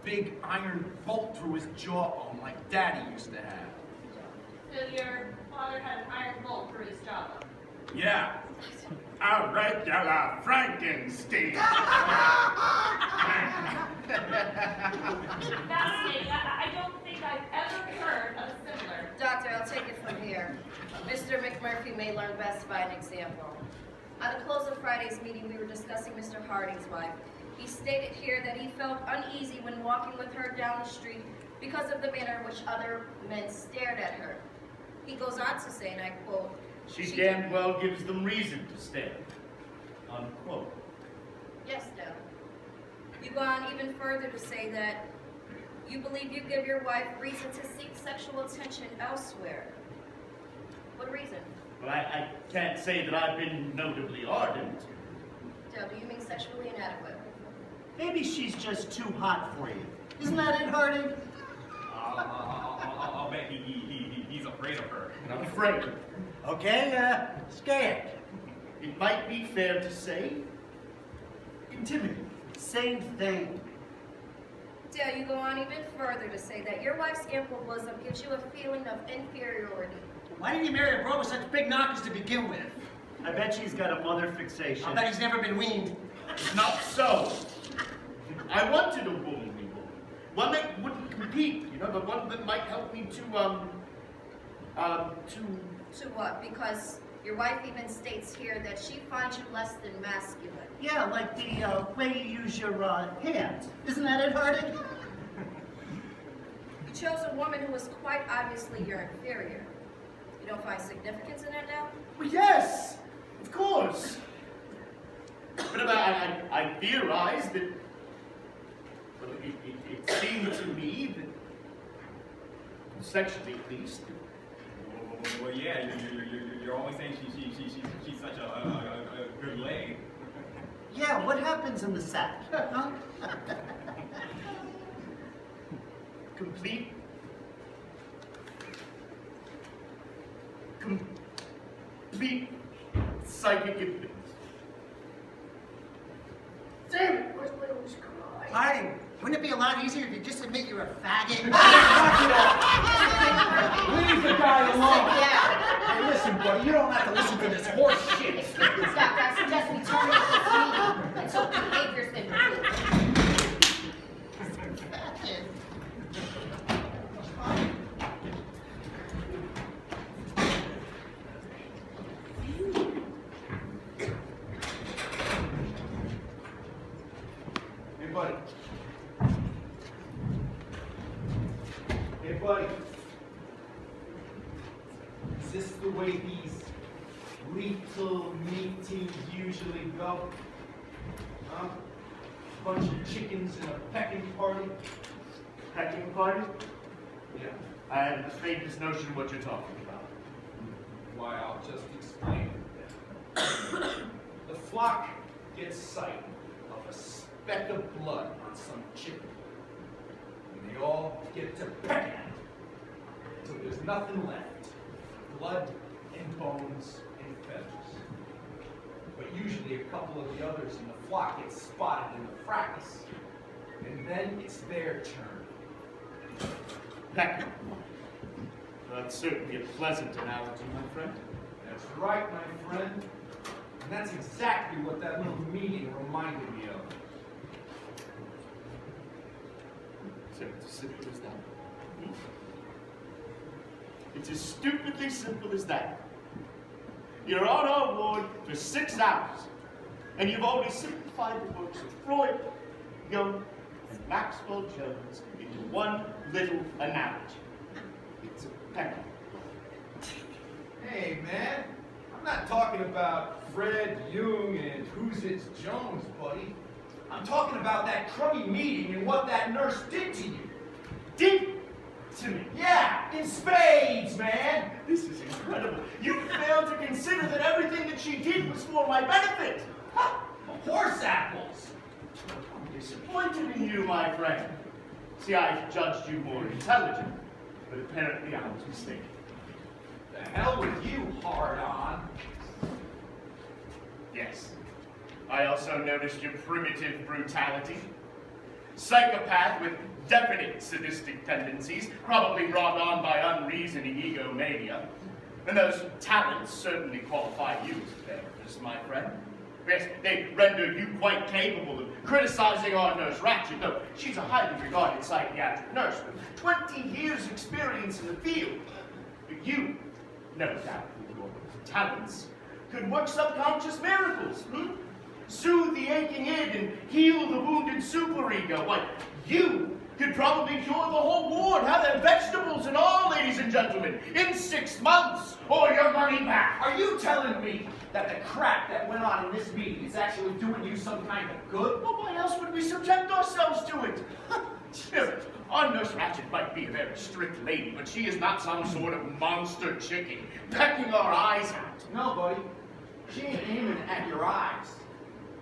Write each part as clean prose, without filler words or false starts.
big iron bolt through his jawbone like Daddy used to have. So your father had an iron bolt through his jawbone? Yeah. A regular Frankenstein. Fascinating. I don't think I've ever heard of a similar. Doctor, I'll take it from here. Mr. McMurphy may learn best by an example. At the close of Friday's meeting, we were discussing Mr. Harding's wife. He stated here that he felt uneasy when walking with her down the street because of the manner in which other men stared at her. He goes on to say, and I quote, She damn well gives them reason to stare. Unquote. Yes, Deb. You go on even further to say that you believe you give your wife reason to seek sexual attention elsewhere. What reason? Well, I can't say that I've been notably ardent. Deb, do you mean sexually inadequate? Maybe she's just too hot for you. Isn't that it, Harding? I'll bet he's afraid of her. I'm afraid. Okay, scared. It might be fair to say, intimidated. Same thing. Dale, you go on even further to say that your wife's ample bosom gives you a feeling of inferiority. Why didn't you marry a bro with such big knockers to begin with? I bet she's got a mother fixation. I bet he's never been weaned. Not so. I wanted a womanly woman. One that wouldn't compete, you know, but one that might help me to To what? Because your wife even states here that she finds you less than masculine. Yeah, like the way you use your hands. Isn't that it, Harding? You chose a woman who was quite obviously your inferior. You don't find significance in that now? Well, yes, of course. But I theorized that, well, it seemed to me that, sexually at least, Well, yeah, you're always saying she's such a good lay. Yeah, what happens in the sack? Huh? complete psychic impotence. Damn it! Harding, wouldn't it be a lot easier if you just admit you're a faggot? Leave the guy alone. Yeah. Hey, listen, buddy, you don't have to listen to this horse shit. Doctor, I suggest we terminate this meeting until behavior's been reviewed. Hey, buddy. Hey, buddy. Is this the way these lethal meetings usually go? Huh? Bunch of chickens in a pecking party? Pecking party? Yeah. I have the faintest notion of what you're talking about. Why, I'll just explain. The flock gets sight of a speck of blood on some chicken. And they all get to peck at it until there's nothing left. Blood and bones and feathers. But usually a couple of the others in the flock get spotted in the fracas. And then it's their turn. Pecking. That's certainly a pleasant analogy, my friend. That's right, my friend. And that's exactly what that little meeting reminded me of. So it's as simple as that. Hmm? It's as stupidly simple as that. You're on our ward for 6 hours, and you've already simplified the works of Freud, Jung, and Maxwell Jones into one little analogy. It's a pecker. Hey, man, I'm not talking about Fred, Jung, and who's it's Jones, buddy. I'm talking about that crummy meeting and what that nurse did to you. Did to me. Yeah, in spades, man. This is incredible. You failed to consider that everything that she did was for my benefit. Ha! Horse apples. I'm disappointed in you, my friend. See, I judged you more intelligent, but apparently I was mistaken. The hell with you, hard on. Yes. I also noticed your primitive brutality. psychopath with definite sadistic tendencies, probably brought on by unreasoning egomania. And those talents certainly qualify you as a therapist, my friend. Yes, they render you quite capable of criticizing our nurse Ratchet, though she's a highly regarded psychiatric nurse with 20 years' experience in the field. But you, no doubt with your talents, could work subconscious miracles, soothe the aching id and heal the wounded superego. Why, you could probably cure the whole ward, have their vegetables and all, ladies and gentlemen, in 6 months, or your money back. Are you telling me that the crap that went on in this meeting is actually doing you some kind of good? Well, why else would we subject ourselves to it? Our nurse Ratchet might be a very strict lady, but she is not some sort of monster chicken, pecking our eyes out. No, buddy. She ain't aiming at your eyes.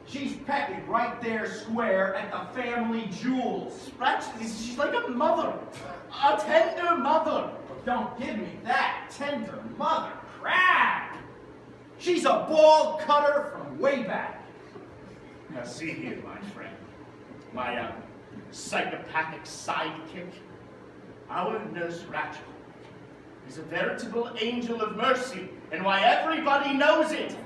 She's pecking right there square at the family jewels. Ratchet, she's like a mother, a tender mother. But don't give me that tender mother crap. She's a ball cutter from way back. Now see here, my friend, my psychopathic sidekick, our nurse Ratchet is a veritable angel of mercy, and why everybody knows it.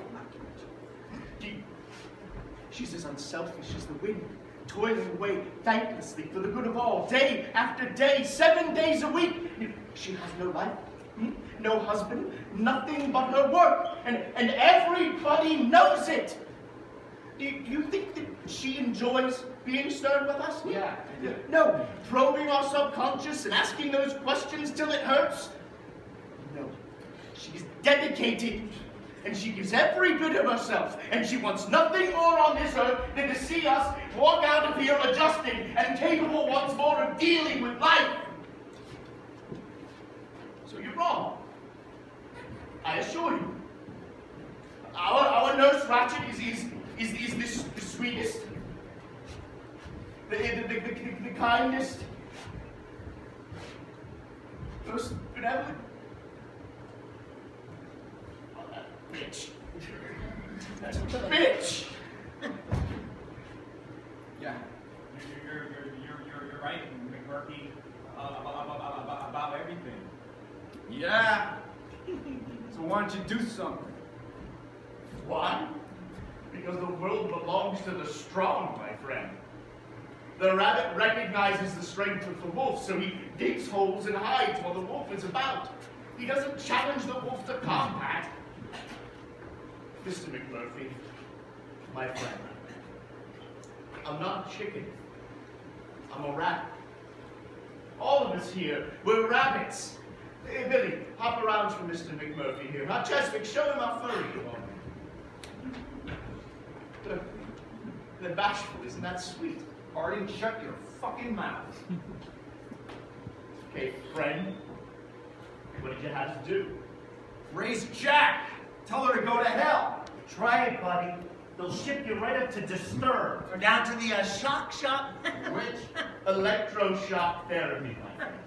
She's as unselfish as the wind, toiling away thanklessly for the good of all, day after day, 7 days a week. She has no life, no husband, nothing but her work, and everybody knows it. Do you think that she enjoys being stern with us? Yeah, I do. No, probing our subconscious and asking those questions till it hurts? No, she's dedicated. And she gives every bit of herself, and she wants nothing more on this earth than to see us walk out of here adjusted and capable once more of dealing with life. So you're wrong. I assure you. Our nurse Ratchet is the sweetest, the kindest, most benevolent. Bitch. That's a bitch. Yeah. You're right, McMurphy, about everything. Yeah. So why don't you do something? Why? Because the world belongs to the strong, my friend. The rabbit recognizes the strength of the wolf, so he digs holes and hides while the wolf is about. He doesn't challenge the wolf to combat. Mr. McMurphy, my friend, I'm not a chicken. I'm a rabbit. All of us here, we're rabbits. Hey, Billy, hop around for Mr. McMurphy here. Now, Cheswick, show him how furry you are. They're bashful, isn't that sweet? Harding, shut your fucking mouth. Okay, friend, what did you have to do? Raise Jack. Tell her to go to hell. Try it, buddy. They'll ship you right up to Disturb. Or down to the shock shop. Which? Electroshock therapy, my friend.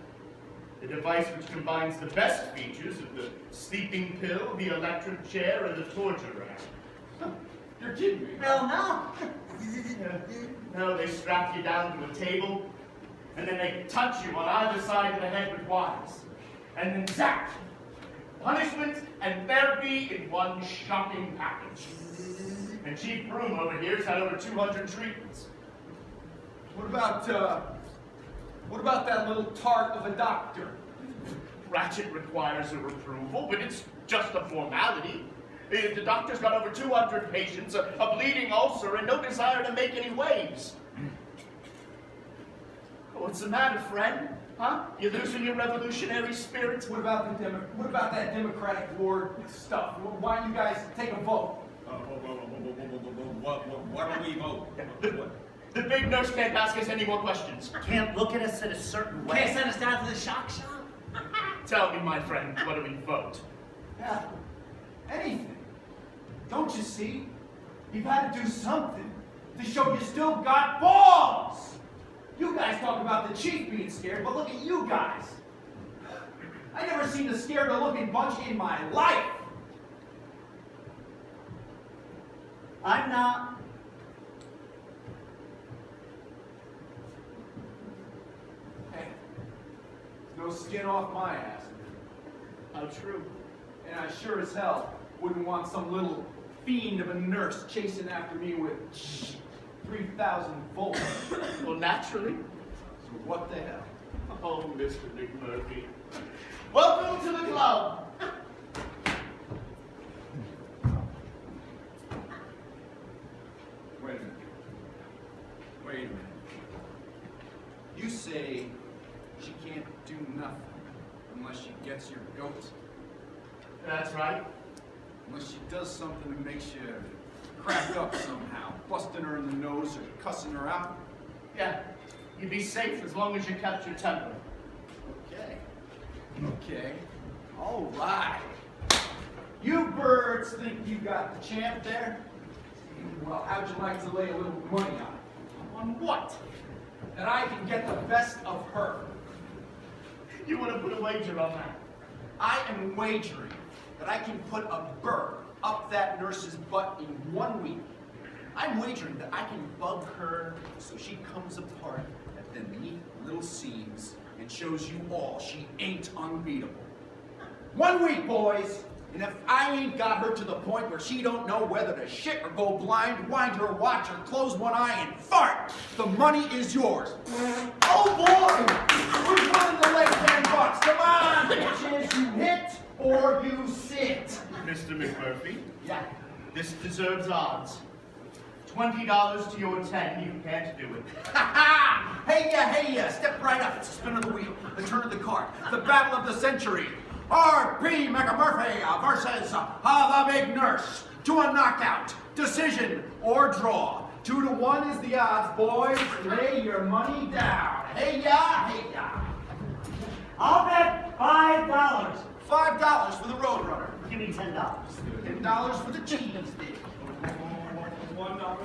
The device which combines the best features of the sleeping pill, the electric chair, and the torture rack. You're kidding me. Hell no. No, they strap you down to a table, and then they touch you on either side of the head with wires. And then zap! Punishment and therapy in one shocking package. And Chief Broom over here's had over 200 treatments. What about that little tart of a doctor? Ratchet requires a approval, but it's just a formality. The doctor's got over 200 patients, a bleeding ulcer, and no desire to make any waves. What's the matter, friend? Huh? You losing your revolutionary spirit? What about that Democratic ward stuff? Why don't you guys take a vote? What do we vote? The big nurse can't ask us any more questions. Can't look at us in a certain way. Can't send us down to the shock shop. Tell me, my friend, what do we vote? Yeah, anything. Don't you see? You've had to do something to show you still got balls. You guys talk about the chief being scared, but look at you guys. I never seen a scared-looking bunch in my life. I'm not. no skin off my ass. How true. And I sure as hell wouldn't want some little fiend of a nurse chasing after me with 3,000 volts. Well, naturally. So what the hell? Oh, Mr. McMurphy. Welcome to the club. Wait a minute. Wait a minute. You say she can't do nothing unless she gets your goat? That's right. Unless she does something that makes you crack up somehow, busting her in the nose or cussing her out? Yeah. You'd be safe as long as you kept your temper. Okay. Okay. All right. You birds think you got the champ there? Well, how'd you like to lay a little money on it? On what? That I can get the best of her. You want to put a wager on that? I am wagering that I can put a burr up that nurse's butt in 1 week. I'm wagering that I can bug her so she comes apart at the neat little seams and shows you all she ain't unbeatable. 1 week, boys! And if I ain't got her to the point where she don't know whether to shit or go blind, wind her watch or close one eye and fart, the money is yours. Oh boy! Who's running the leg 10 bucks? Come on, bitches! You hit or you sit. Mr. McMurphy, Yeah. this deserves odds. $20 to your 10, you can't do it. Ha ha! Hey ya, step right up. It's the spin of the wheel, the turn of the card, the battle of the century. R.P. McMurphy versus the Big Nurse to a knockout, decision, or draw. 2 to 1 is the odds, boys. Lay your money down. Hey ya. I'll bet $5. $5 for the Roadrunner. Give me $10. $10 for the cheese stick. $1. $1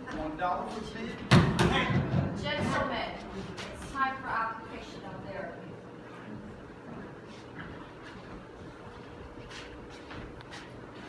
for the Gentlemen, it's time for application